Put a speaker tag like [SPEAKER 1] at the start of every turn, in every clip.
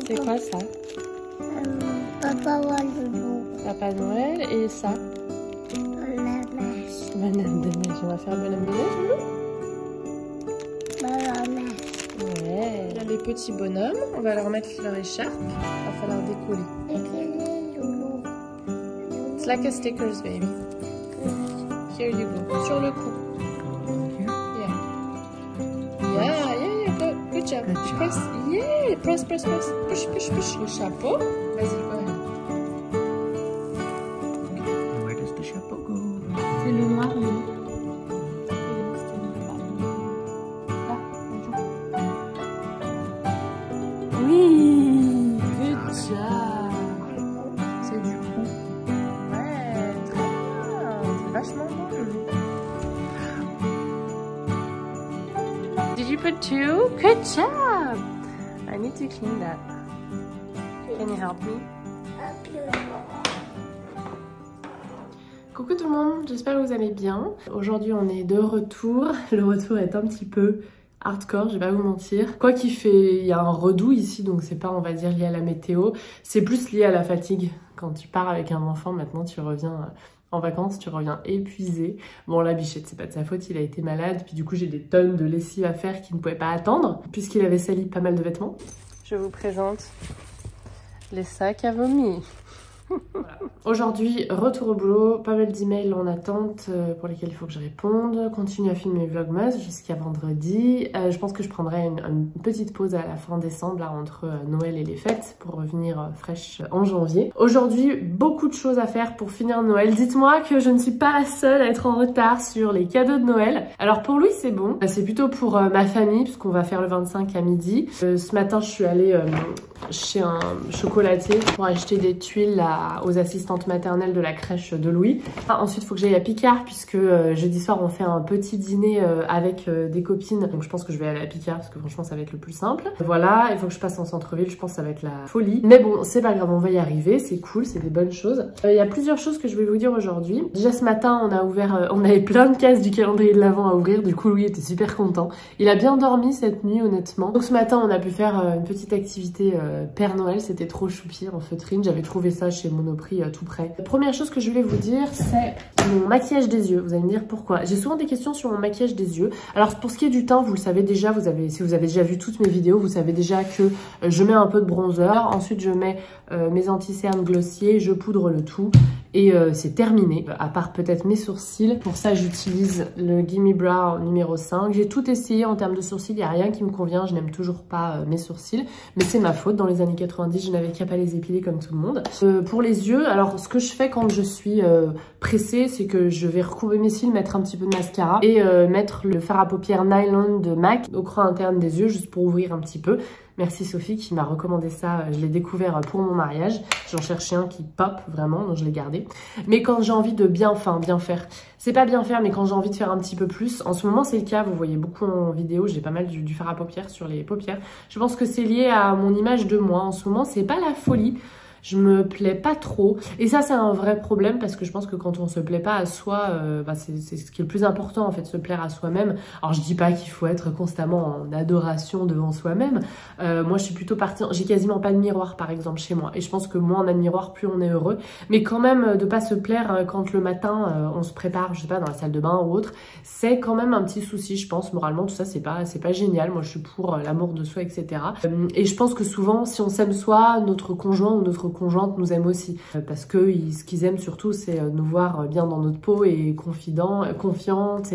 [SPEAKER 1] C'est quoi ça?
[SPEAKER 2] Papa Walou.
[SPEAKER 1] Papa Noël et ça?
[SPEAKER 2] Bonhomme de neige.
[SPEAKER 1] Bonhomme de neige. On va faire bonhomme de neige, nous?
[SPEAKER 2] Bonhomme de neige.
[SPEAKER 1] Ouais. Là, les petits bonhommes, on va leur mettre leur écharpe. Il va falloir décoller. It's like a stickers, baby. Here you go. Sur le cou. Yeah. Go. Good job. Press. Yeah. Press. Push. Le chapeau. Vas-y, go ahead.
[SPEAKER 3] Where does the chapeau go?
[SPEAKER 1] C'est le noir, lui. Oui. Good job. C'est du coup. Ouais, très bien. C'est vachement bon. Did you put two? Good job. I need to clean that. Can you help me? Coucou tout le monde, j'espère que vous allez bien. Aujourd'hui on est de retour. Le retour est un petit peu hardcore, je vais pas vous mentir. Quoi qu'il fait, il y a un redoux ici, donc c'est pas, on va dire, lié à la météo. C'est plus lié à la fatigue. Quand tu pars avec un enfant, maintenant tu reviens en vacances, tu reviens épuisé. Bon, la bichette, c'est pas de sa faute, il a été malade. Puis du coup, j'ai des tonnes de lessive à faire qu'il ne pouvait pas attendre, puisqu'il avait sali pas mal de vêtements. Je vous présente les sacs à vomi. Voilà. Aujourd'hui, retour au boulot, pas mal d'emails en attente pour lesquels il faut que je réponde. Continue à filmer Vlogmas jusqu'à vendredi. Je pense que je prendrai une petite pause à la fin décembre, là, entre Noël et les fêtes, pour revenir fraîche en janvier. Aujourd'hui, beaucoup de choses à faire pour finir Noël. Dites-moi que je ne suis pas la seule à être en retard sur les cadeaux de Noël. Alors pour lui, c'est bon. C'est plutôt pour ma famille, puisqu'on va faire le 25 à midi. Ce matin, je suis allée chez un chocolatier pour acheter des tuiles aux assistantes maternelles de la crèche de Louis. Ensuite, il faut que j'aille à Picard puisque jeudi soir, on fait un petit dîner avec des copines. Donc je pense que je vais aller à Picard parce que franchement, ça va être le plus simple. Voilà, il faut que je passe en centre-ville. Je pense que ça va être la folie. Mais bon, c'est pas grave, on va y arriver. C'est cool, c'est des bonnes choses. Il y a plusieurs choses que je vais vous dire aujourd'hui. Déjà ce matin, on a ouvert, on avait plein de cases du calendrier de l'Avent à ouvrir. Du coup, Louis était super content. Il a bien dormi cette nuit, honnêtement. Donc ce matin, on a pu faire une petite activité Père Noël. C'était trop choupi en feutrine. J'avais trouvé ça chez Monoprix tout près. La première chose que je voulais vous dire, c'est mon maquillage des yeux. Vous allez me dire pourquoi. J'ai souvent des questions sur mon maquillage des yeux. Alors pour ce qui est du teint, vous le savez déjà, si vous avez déjà vu toutes mes vidéos, vous savez déjà que je mets un peu de bronzer. Ensuite, je mets mes anti-cernes glossiers, je poudre le tout et c'est terminé. À part peut-être mes sourcils. Pour ça, j'utilise le Gimme Brow numéro 5. J'ai tout essayé en termes de sourcils. Il n'y a rien qui me convient. Je n'aime toujours pas mes sourcils. Mais c'est ma faute. Dans les années 90, je n'avais qu'à pas les épiler comme tout le monde. Pour les yeux, alors ce que je fais quand je suis pressée, c'est que je vais recouvrir mes cils, mettre un petit peu de mascara et mettre le fard à paupières Nylon de MAC au creux interne des yeux, juste pour ouvrir un petit peu. Merci Sophie qui m'a recommandé ça, je l'ai découvert pour mon mariage. J'en cherchais un qui pop vraiment, donc je l'ai gardé. Mais quand j'ai envie de bien faire, c'est pas bien faire, mais quand j'ai envie de faire un petit peu plus, en ce moment c'est le cas, vous voyez beaucoup en vidéo, j'ai pas mal du fard à paupières sur les paupières. Je pense que c'est lié à mon image de moi, en ce moment c'est pas la folie. Je me plais pas trop et ça c'est un vrai problème parce que je pense que quand on se plaît pas à soi, c'est ce qui est le plus important en fait, se plaire à soi-même. Alors je dis pas qu'il faut être constamment en adoration devant soi-même. Moi je suis plutôt partie, j'ai quasiment pas de miroir par exemple chez moi et je pense que moins on a de miroir plus on est heureux. Mais quand même de pas se plaire quand le matin on se prépare, je sais pas, dans la salle de bain ou autre, c'est quand même un petit souci je pense. Moralement tout ça c'est pas génial. Moi je suis pour l'amour de soi etc. Et je pense que souvent si on s'aime soi, notre conjoint ou notre conjointe nous aime aussi parce que ce qu'ils aiment surtout c'est nous voir bien dans notre peau et confiante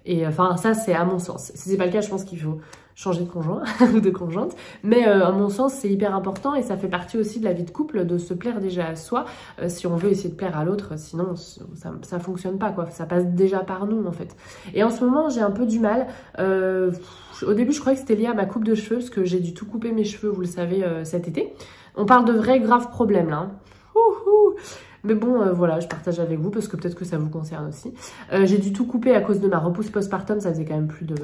[SPEAKER 1] et enfin ça c'est à mon sens. Si c'est pas le cas je pense qu'il faut changer de conjoint ou de conjointe, mais à mon sens c'est hyper important et ça fait partie aussi de la vie de couple de se plaire déjà à soi si on veut essayer de plaire à l'autre, sinon ça fonctionne pas quoi, ça passe déjà par nous en fait. Et en ce moment j'ai un peu du mal, au début je croyais que c'était lié à ma coupe de cheveux parce que j'ai dû tout couper mes cheveux, vous le savez, cet été. On parle de vrais graves problèmes là. Mais bon, voilà, je partage avec vous parce que peut-être que ça vous concerne aussi. J'ai dû tout couper à cause de ma repousse postpartum. Ça faisait quand même plus de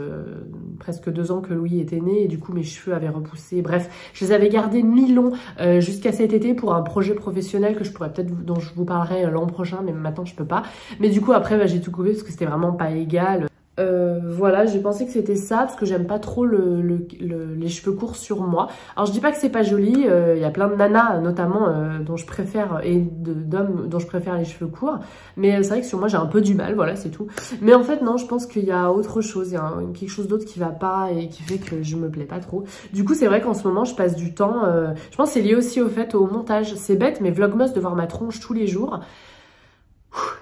[SPEAKER 1] presque 2 ans que Louis était né et du coup mes cheveux avaient repoussé. Bref, je les avais gardés mi-longs jusqu'à cet été pour un projet professionnel que je pourrais peut-être, dont je vous parlerai l'an prochain, mais maintenant je peux pas. Mais du coup après j'ai tout coupé parce que c'était vraiment pas égal. Voilà, j'ai pensé que c'était ça parce que j'aime pas trop les cheveux courts sur moi. Alors je dis pas que c'est pas joli, il y a plein de nanas notamment dont je préfère et d'hommes dont je préfère les cheveux courts, mais c'est vrai que sur moi j'ai un peu du mal, voilà c'est tout. Mais en fait non, je pense qu'il y a autre chose, il y a quelque chose d'autre qui va pas et qui fait que je me plais pas trop. Du coup c'est vrai qu'en ce moment je passe du temps, je pense que c'est lié aussi au fait au montage. C'est bête mais Vlogmas de voir ma tronche tous les jours.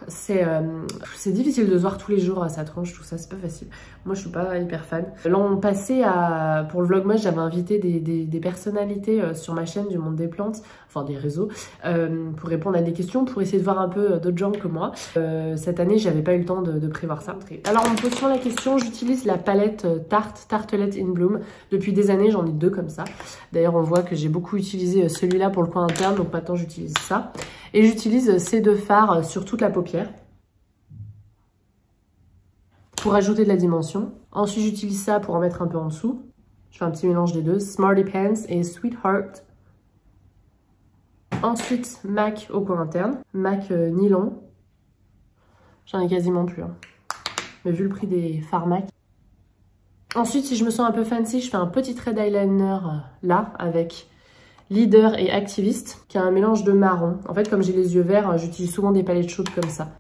[SPEAKER 1] C'est difficile de se voir tous les jours à sa tronche, tout ça, c'est pas facile. Moi, je suis pas hyper fan. L'an passé, pour le Vlogmas, j'avais invité des personnalités sur ma chaîne du monde des plantes, enfin des réseaux, pour répondre à des questions, pour essayer de voir un peu d'autres gens que moi. Cette année, j'avais pas eu le temps de prévoir ça. Alors, en me posant la question, j'utilise la palette Tarte, Tartelette in Bloom. Depuis des années, j'en ai 2 comme ça. D'ailleurs, on voit que j'ai beaucoup utilisé celui-là pour le coin interne, donc maintenant j'utilise ça. Et j'utilise ces 2 fards sur toute la paupière pour ajouter de la dimension. Ensuite, j'utilise ça pour en mettre un peu en dessous. Je fais un petit mélange des 2, Smarty Pants et Sweetheart. Ensuite, MAC au coin interne, MAC nylon. J'en ai quasiment plus, hein. Mais vu le prix des fards MAC. Ensuite, si je me sens un peu fancy, je fais un petit trait d'eyeliner là avec Leader et Activiste, qui a un mélange de marron. En fait, comme j'ai les yeux verts, j'utilise souvent des palettes chaudes comme ça.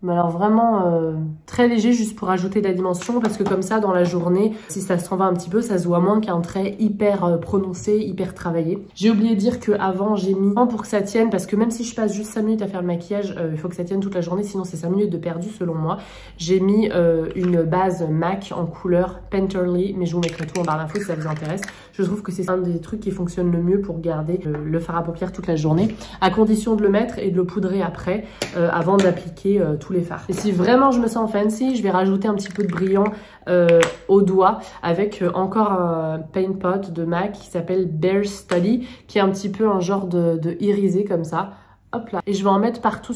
[SPEAKER 1] Mais alors vraiment très léger, juste pour ajouter de la dimension, parce que comme ça, dans la journée, si ça s'en va un petit peu, ça se voit moins qu'un trait hyper prononcé, hyper travaillé. J'ai oublié de dire qu'avant, j'ai mis un pour que ça tienne, parce que même si je passe juste 5 minutes à faire le maquillage, il faut que ça tienne toute la journée, sinon c'est 5 minutes de perdu selon moi. J'ai mis une base MAC en couleur Painterly, mais je vous mettrai tout en barre d'infos si ça vous intéresse. Je trouve que c'est un des trucs qui fonctionne le mieux pour garder le fard à paupières toute la journée, à condition de le mettre et de le poudrer après, avant d'appliquer tous les fards. Et si vraiment je me sens fancy, je vais rajouter un petit peu de brillant au doigt avec encore un paint pot de MAC qui s'appelle Bear Study, qui est un petit peu un genre de irisé comme ça. Hop là. Et je vais en mettre partout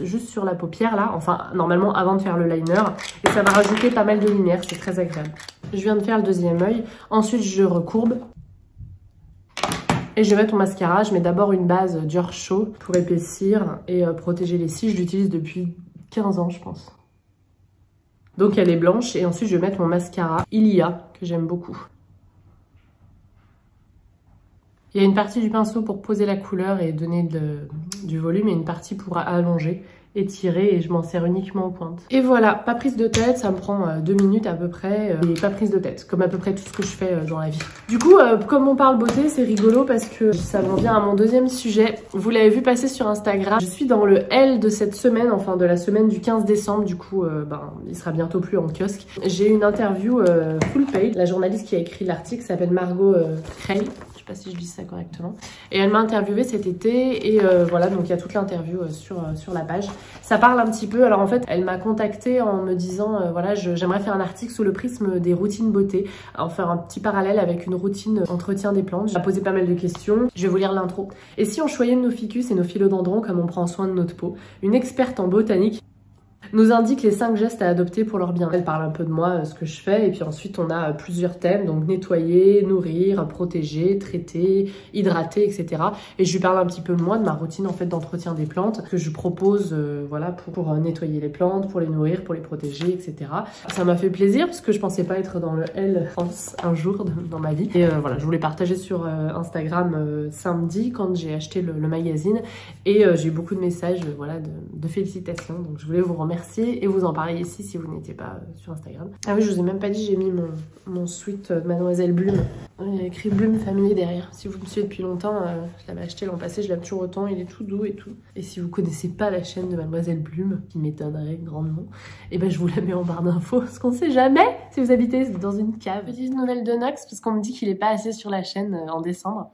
[SPEAKER 1] juste sur la paupière là, enfin normalement avant de faire le liner. Et ça va rajouter pas mal de lumière, c'est très agréable. Je viens de faire le 2e œil. Ensuite je recourbe. Et je vais mettre mon mascara. Je mets d'abord une base Dior Show pour épaissir et protéger les cils. Je l'utilise depuis 15 ans je pense. Donc elle est blanche. Et ensuite je vais mettre mon mascara Ilia que j'aime beaucoup. Il y a une partie du pinceau pour poser la couleur et donner du volume et une partie pour allonger, étirer, et je m'en sers uniquement aux pointes. Et voilà, pas prise de tête, ça me prend 2 minutes à peu près, et pas prise de tête, comme à peu près tout ce que je fais dans la vie. Du coup, comme on parle beauté, c'est rigolo parce que ça m'en vient à mon 2e sujet. Vous l'avez vu passer sur Instagram, je suis dans le L de cette semaine, enfin de la semaine du 15 décembre, du coup, il sera bientôt plus en kiosque. J'ai une interview full page, la journaliste qui a écrit l'article s'appelle Margot Cray. Je sais pas si je dis ça correctement. Et elle m'a interviewée cet été et voilà, donc il y a toute l'interview sur la page. Ça parle un petit peu, alors en fait, elle m'a contactée en me disant, voilà, j'aimerais faire un article sous le prisme des routines beauté, en faire un petit parallèle avec une routine entretien des plantes. J'ai posé pas mal de questions, je vais vous lire l'intro. Et si on choyait nos ficus et nos philodendrons comme on prend soin de notre peau? Une experte en botanique nous indique les 5 gestes à adopter pour leur bien. Elle parle un peu de moi, ce que je fais, et puis ensuite on a plusieurs thèmes, donc nettoyer, nourrir, protéger, traiter, hydrater, etc. Et je lui parle un petit peu de moi, de ma routine en fait d'entretien des plantes, que je propose voilà, pour nettoyer les plantes, pour les nourrir, pour les protéger, etc. Ça m'a fait plaisir, parce que je pensais pas être dans le L France un jour dans ma vie. Et voilà, je voulais partager sur Instagram samedi, quand j'ai acheté le magazine, et j'ai eu beaucoup de messages voilà, de félicitations, donc je voulais vous remercier et vous en parler ici si vous n'étiez pas sur Instagram. Ah oui, je vous ai même pas dit, j'ai mis mon sweat Mademoiselle Bloom. Il y a écrit Bloom Family derrière. Si vous me suivez depuis longtemps, je l'avais acheté l'an passé, je l'aime toujours autant, il est tout doux et tout. Et si vous connaissez pas la chaîne de Mademoiselle Bloom, qui m'étonnerait grandement, et ben je vous la mets en barre d'infos, parce qu'on sait jamais si vous habitez dans une cave. Petite nouvelle de Nox, parce qu'on me dit qu'il est pas assez sur la chaîne en décembre.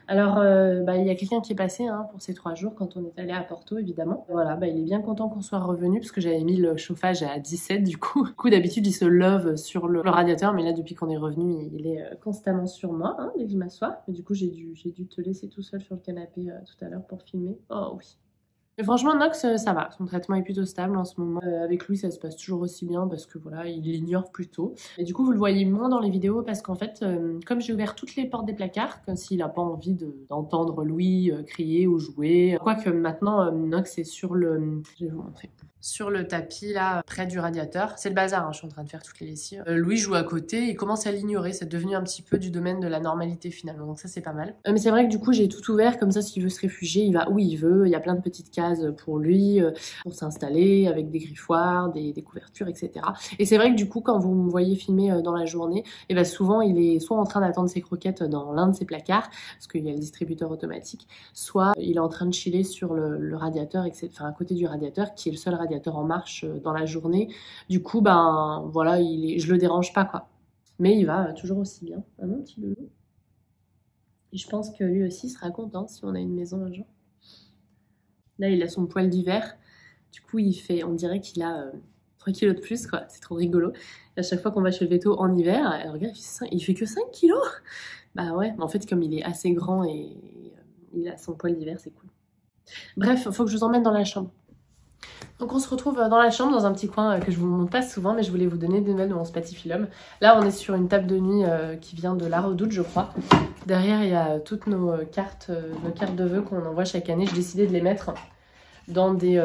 [SPEAKER 1] Alors, il y a quelqu'un qui est passé pour ces 3 jours quand on est allé à Porto, évidemment. Voilà, il est bien content qu'on soit revenu parce que j'avais mis le chauffage à 17 du coup. Du coup, d'habitude, il se love sur le radiateur, mais là, depuis qu'on est revenu, il est constamment sur moi dès que je m'assois. Mais du coup, j'ai dû te laisser tout seul sur le canapé tout à l'heure pour filmer. Oh oui. Mais franchement, Nox, ça va. Son traitement est plutôt stable en ce moment. Avec lui, ça se passe toujours aussi bien parce que voilà, il l'ignore plutôt. Et du coup, vous le voyez moins dans les vidéos parce qu'en fait, comme j'ai ouvert toutes les portes des placards, comme s'il n'a pas envie d'entendre Louis crier ou jouer. Quoique maintenant, Nox est sur le... Je vais vous montrer. Sur le tapis là, près du radiateur. C'est le bazar, hein, je suis en train de faire toutes les lessives. Louis joue à côté, il commence à l'ignorer. C'est devenu un petit peu du domaine de la normalité finalement. Donc ça, c'est pas mal. Mais c'est vrai que du coup, j'ai tout ouvert. Comme ça, s'il veut se réfugier, il va où il veut. Il y a plein de petites cases pour lui, pour s'installer avec des griffoirs, des couvertures, etc. Et c'est vrai que du coup, quand vous me voyez filmer dans la journée, et ben souvent il est soit en train d'attendre ses croquettes dans l'un de ses placards, parce qu'il y a le distributeur automatique, soit il est en train de chiller sur le radiateur, etc. Enfin à côté du radiateur, qui est le seul radiateur en marche dans la journée. Du coup, ben voilà, je le dérange pas quoi. Mais il va toujours aussi bien. Ah mon petit loulou. Et je pense que lui aussi sera content si on a une maison un jour. Là, il a son poil d'hiver. Du coup, on dirait qu'il a 3 kilos de plus, quoi. C'est trop rigolo. Et à chaque fois qu'on va chez le veto en hiver, regarde, il fait que 5 kilos. Bah ouais, en fait, comme il est assez grand et il a son poil d'hiver, c'est cool. Bref, faut que je vous emmène dans la chambre. Donc on se retrouve dans la chambre, dans un petit coin que je vous montre pas souvent, mais je voulais vous donner des nouvelles de mon Spatifilum. Là, on est sur une table de nuit qui vient de La Redoute, je crois. Derrière, il y a toutes nos cartes de vœux qu'on envoie chaque année. J'ai décidé de les mettre dans des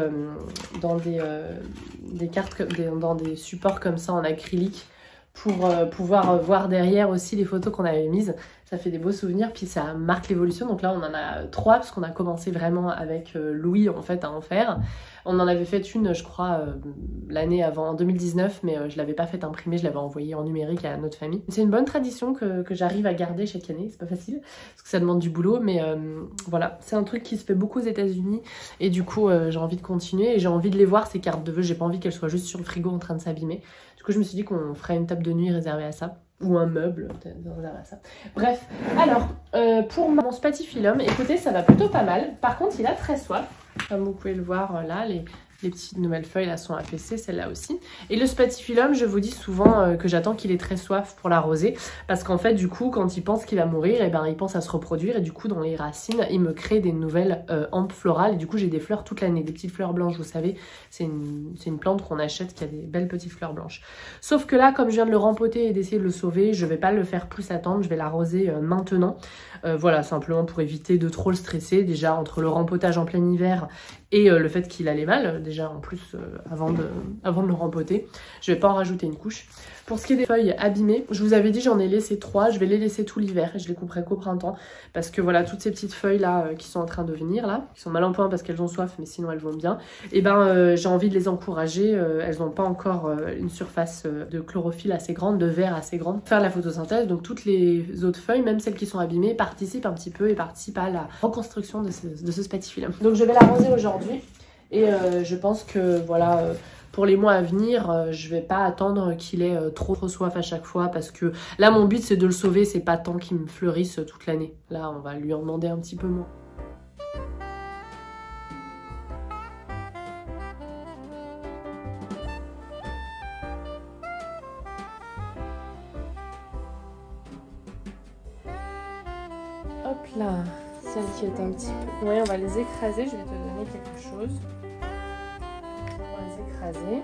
[SPEAKER 1] supports comme ça en acrylique pour pouvoir voir derrière aussi les photos qu'on avait mises. Ça fait des beaux souvenirs, puis ça marque l'évolution. Donc là, on en a 3 parce qu'on a commencé vraiment avec Louis en fait à en faire. On en avait fait une, je crois, l'année avant, en 2019, mais je l'avais pas fait imprimer, je l'avais envoyée en numérique à notre famille. C'est une bonne tradition que j'arrive à garder chaque année, c'est pas facile, parce que ça demande du boulot, mais voilà, c'est un truc qui se fait beaucoup aux États-Unis et du coup, j'ai envie de continuer et j'ai envie de les voir, ces cartes de vœux, j'ai pas envie qu'elles soient juste sur le frigo en train de s'abîmer. Du coup, je me suis dit qu'on ferait une table de nuit réservée à ça. Ou un meuble réservé à ça. Bref, alors, pour mon Spatifilum, écoutez, ça va plutôt pas mal. Par contre, il a très soif. Comme vous pouvez le voir là, les petites nouvelles feuilles là sont affaissées, celle-là aussi. Et le Spatifilum, je vous dis souvent que j'attends qu'il ait très soif pour l'arroser. Parce qu'en fait, du coup, quand il pense qu'il va mourir, et ben, il pense à se reproduire. Et du coup, dans les racines, il me crée des nouvelles hampes florales. Et du coup, j'ai des fleurs toute l'année, des petites fleurs blanches, vous savez. C'est une plante qu'on achète qui a des belles petites fleurs blanches. Sauf que là, comme je viens de le rempoter et d'essayer de le sauver, je vais pas le faire plus attendre. Je vais l'arroser maintenant. Voilà, simplement pour éviter de trop le stresser. Déjà, entre le rempotage en plein hiver et le fait qu'il allait mal, déjà en plus avant de le rempoter, je vais pas en rajouter une couche. Pour ce qui est des feuilles abîmées, je vous avais dit j'en ai laissé 3, je vais les laisser tout l'hiver et je les couperai qu'au printemps parce que voilà, toutes ces petites feuilles là qui sont en train de venir là, qui sont mal en point parce qu'elles ont soif mais sinon elles vont bien, et ben j'ai envie de les encourager, elles n'ont pas encore une surface de chlorophylle assez grande, de verre assez grande, faire la photosynthèse, donc toutes les autres feuilles, même celles qui sont abîmées, participent un petit peu et participent à la reconstruction de ce Spatifilum. Donc je vais l'arroser aujourd'hui et je pense que voilà, pour les mois à venir, je vais pas attendre qu'il ait trop soif à chaque fois parce que là mon but c'est de le sauver, c'est pas tant qu'il me fleurisse toute l'année. Là on va lui en demander un petit peu moins. Hop là, celle qui est un petit peu... Ouais, on va les écraser, je vais te donner quelque chose. On va les écraser.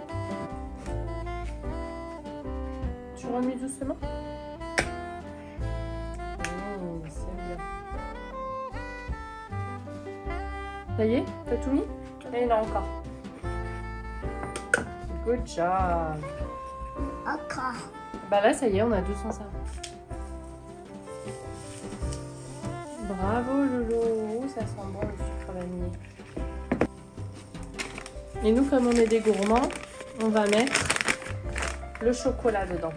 [SPEAKER 1] Tu remues doucement. Oh, c'est bien. Ça y est, t'as tout mis? Et non, encore. Good job.
[SPEAKER 2] Encore.
[SPEAKER 1] Bah là, ça y est, on a 200 savons. Bravo Loulou, ça sent bon le sucre vanillé. Et nous, comme on est des gourmands, on va mettre le chocolat dedans.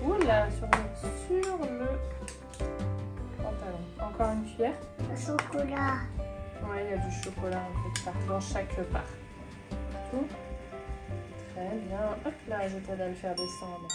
[SPEAKER 1] Oula, sur le pantalon. Encore une cuillère.
[SPEAKER 2] Le chocolat.
[SPEAKER 1] Ouais, il y a du chocolat en fait, dans chaque part. Tout. Très bien. Hop là, je t'aide à le faire descendre.